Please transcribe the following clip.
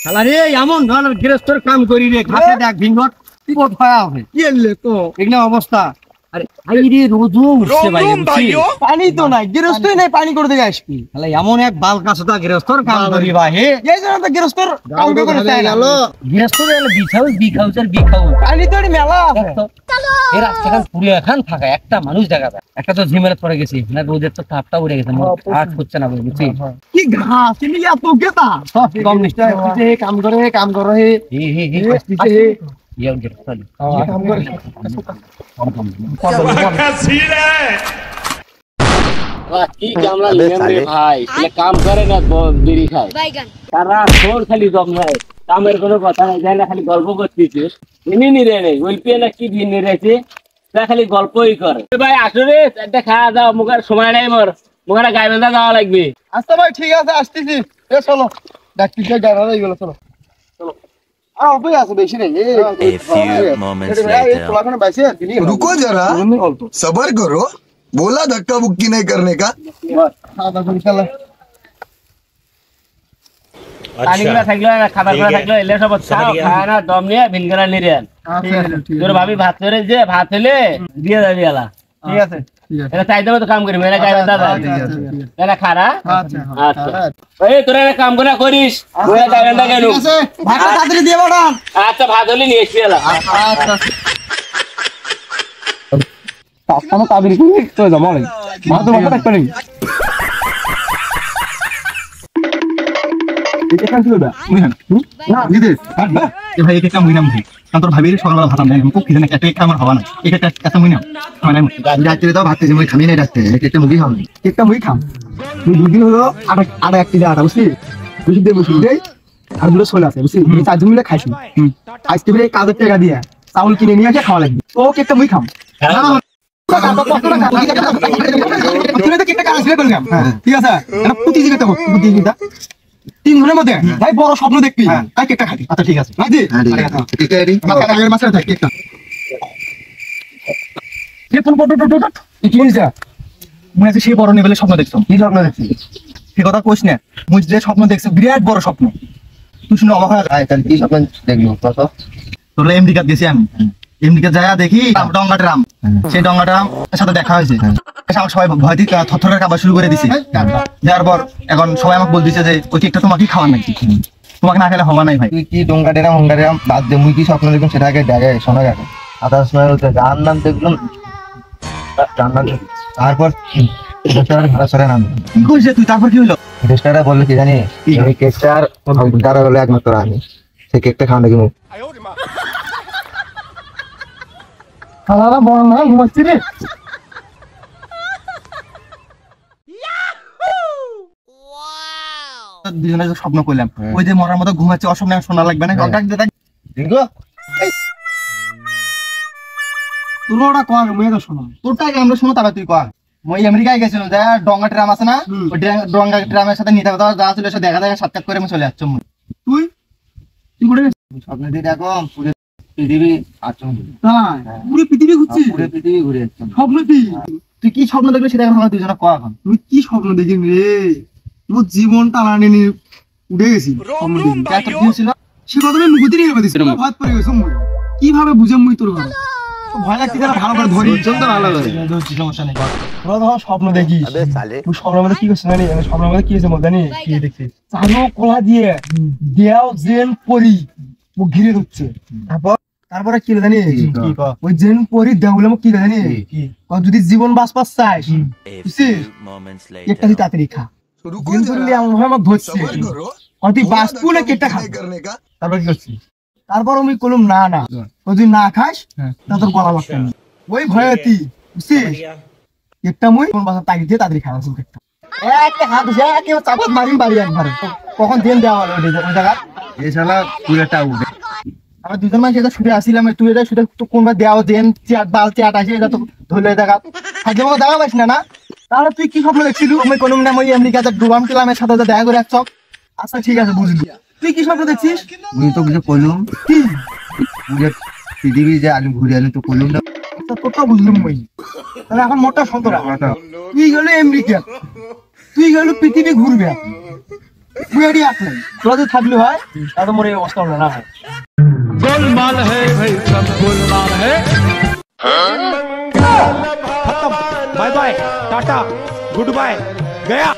শালা রে এমন ধরনের গৃহস্থর কাম করি রে ঘাটে দেখ ভিঙ্গট বিপদ হয় হবে কি এলে তো এগুলা অবস্থা। আরে ভাই রে রোজু উঠছে ভাই পানি তো নাই গৃহস্থই নাই পানি করে দিয়ে আসবি শালা এমন এক বাল কাছটা গৃহস্থর কাম করি ভাই হে এই জন্য তো গৃহস্থর কাম করে চাই গেল গৃহস্থর এলে বিখাও পানি তো মেলা আছে চলো এই রাস্তাটা পুরো এখন ফাঁকা একটা মানুষ দেখা যায় একটা তো ঝিমেরে পড়ে গেছি না রোদের তো তাপটা উড়ে গেছে আর হচ্ছে না বুঝছি কি ঘাস নিয়ে এত গেতা সব কম নিষ্ঠা হচ্ছে কাম করে হে হে ये गिरफ्तार ये काम कर की कामला लेंगे भाई ये काम करे ना बीड़ी खाए तारा छोड़ खाली जम है कामेर कोनो কথা নাই যায় না খালি গল্প করতেছিস ইনি নি রে নাই ওই পিয়ে না কি দিন নি রয়েছে তা খালি গল্পই করে ভাই আসলে একটা খাওয়া দাও মুখার সময় নাই মোর মুখারে গায় বাঁধা যাওয়া লাগবে আচ্ছা ভাই ঠিক আছে আসতেছি এ চলো ডাক্তার গায় বাঁধা গেল চলো रुको जरा सबर करो बोला धक्का बुक्की नहीं करने का ভাবি ভাত করে যে ভাত হলে দিয়ে যাবি এলা ঠিক আছে চাই দেবো তো কাম করি মেলা গায়ে দাদা এলা খারা আচ্ছা এই তোরা কাম করে করিস আচ্ছা ভাত হলে নিয়ে এসবি এলা কাবির করি তো জমা ভাত রাখতে নেই ভাই এটা কাম হইলাম ভাই তোর ভাবির সকালবেলা ভাত আনবে খুব খিদে না একটা আমার হওয়া না এটা একটা মুই না রাত্রে তো ভাত মুই খামি নাই রাত্রে একটা মুভি খাও একটা মুই খাম তুই দুদিন হলো আটা এক কেজি আটা বুঝলি বুঝলি দে বুঝলি রে আর দুটো ছোলা আছে বুঝলি চারজন মিলে খাইছি আজকে বেরে কাজের টাকা দিয়ে চাউল কিনে নিয়ে আসে খাওয়া লাগবে ও কেকটা মুই খাম ঠিক আছে প্রতিযোগিতা প্রতিযোগিতা 3 দিনের মধ্যে ভাই বড় স্বপ্ন দেখবি তাই কেকটা খাবি আচ্ছা ঠিক আছে রাজি আগের মাসে থাক কেকটা ফোন কি হইছে মুই আছে সেই বড় লেভেলের স্বপ্ন দেখছো কি স্বপ্ন দেখছিস সেই কথা কইছ না মুই যে স্বপ্ন দেখছো বিরাট বড় স্বপ্ন তুই শুনে অবাক হয়ে যায় তাহলে কি স্বপ্ন দেখলি কত তোর এমডি কাট গেছি আমি এমডি কাট যায় দেখি ডঙ্গাটারাম সেই ডঙ্গাটারাম সাথে দেখা হয়েছে সবাই ভয় দিয়ে থরথরে কাঁপা শুরু করে দিছে যার পর এখন সবাই আমাকে বলতেছে যে ওই কেকটা তোমাকে খাওয়ার নাকি তোমাকে না খেলে হওয়া নাই ভাই তুই কি ডঙ্গাটেরাম বাদ দে মুই কি স্বপ্ন দেখলাম সেটা আগে দেখে শোনা গেল আদার সময় হচ্ছে যার নাম দেখলাম তারপর কি কইছে তুই তারপর কি হলো রেস্টারা বললো কি জানি এই কেকটার দ্বারা হলো একমাত্র আমি সেই কেকটা খাওয়া নাকি মুখ খাওয়া বড় না ঘুমাচ্ছি রে দুজনে স্বপ্ন করলাম ওই যে মরার মতো ঘুমাচ্ছে অস্বপ্ন শোনা লাগবে না আমরা শোনো তবে তুই কর মই আমেরিকায় গেছিলাম যা ডঙ্গা ট্রাম আছে না ওই ডঙ্গা ট্রামের সাথে নিতে যা ছিল সে দেখা সাক্ষাৎ করে আমি চলে যাচ্ছ তুই তুই করে স্বপ্ন দিয়ে দেখো পুরো পৃথিবী আছো পুরো পৃথিবী ঘুরছি পুরো পৃথিবী ঘুরে যাচ্ছে স্বপ্ন তুই কি স্বপ্ন দেখলে সেটা এখন দুজনে কয় এখন তুই কি স্বপ্ন দেখি রে তোর জীবন টানানি উঠে গেছি সে কথা আমি মুখে দিয়ে ভেবে দিচ্ছি ভয় পড়ে গেছি কিভাবে বুঝে মুই তোর ঘরে ভয় লাগছে যারা ভালো করে ধরি চলতে ভালো করে সমস্যা নেই তোরা যখন স্বপ্ন দেখিস তুই স্বপ্নের মধ্যে কি করছিস জানি স্বপ্নের মধ্যে কি হয়েছে বল জানি কি দেখছিস চারো কলা দিয়ে দেয়াও জেন পরি ও ঘিরে ধরছে তারপরে কি জানি ওই জেন পরি দেওয়ালে কি জানি যদি জীবন বাঁচপাস চাস বুঝছিস একটা তুই তাড়াতাড়ি খা তারপর আমি কলম না না তুই না খাস তা তোর গলা বাঁচতে ওই ভয়ে তুই বুঝছিস একটা মুই তাগি দিয়ে তাড়াতাড়ি খাওয়া একটা হাত চাপাত মারিম বাড়ি একবারে কখন দেন দেওয়া হলো ওই জায়গা এই শালা পুরোটা উঠে আমরা দুজন মানুষ এটা ছুটে আসছিলাম তুই এটা ছুটে কোনবা দেওয়া দেন বাল চেয়াট আসে এটা তো ধরলে দেখা থাকলে মতো দেখা পাইস না তাহলে তুই কি স্বপ্ন দেখছিস আমি কোনো না মই আমেরিকাতে ডুবাম কিলামের সাথে দেখা করে আসছ আচ্ছা ঠিক আছে বুঝলি তুই কি স্বপ্ন দেখছিস আমি তো কিছু কইলাম কি পৃথিবী যে আমি ঘুরে আলি তো কইলাম না তোরটা বুঝলাম মই তাহলে এখন মোটা সন্তরা তুই গেল আমেরিকা তুই গেল পৃথিবী ঘুরবে তুই এডি আসলে তোরা যদি থাকলি হয় তাহলে মোর এই অবস্থা হলো না হয় गोलमाल है भाई सब गोलमाल है खत्म bye bye tata good bye गया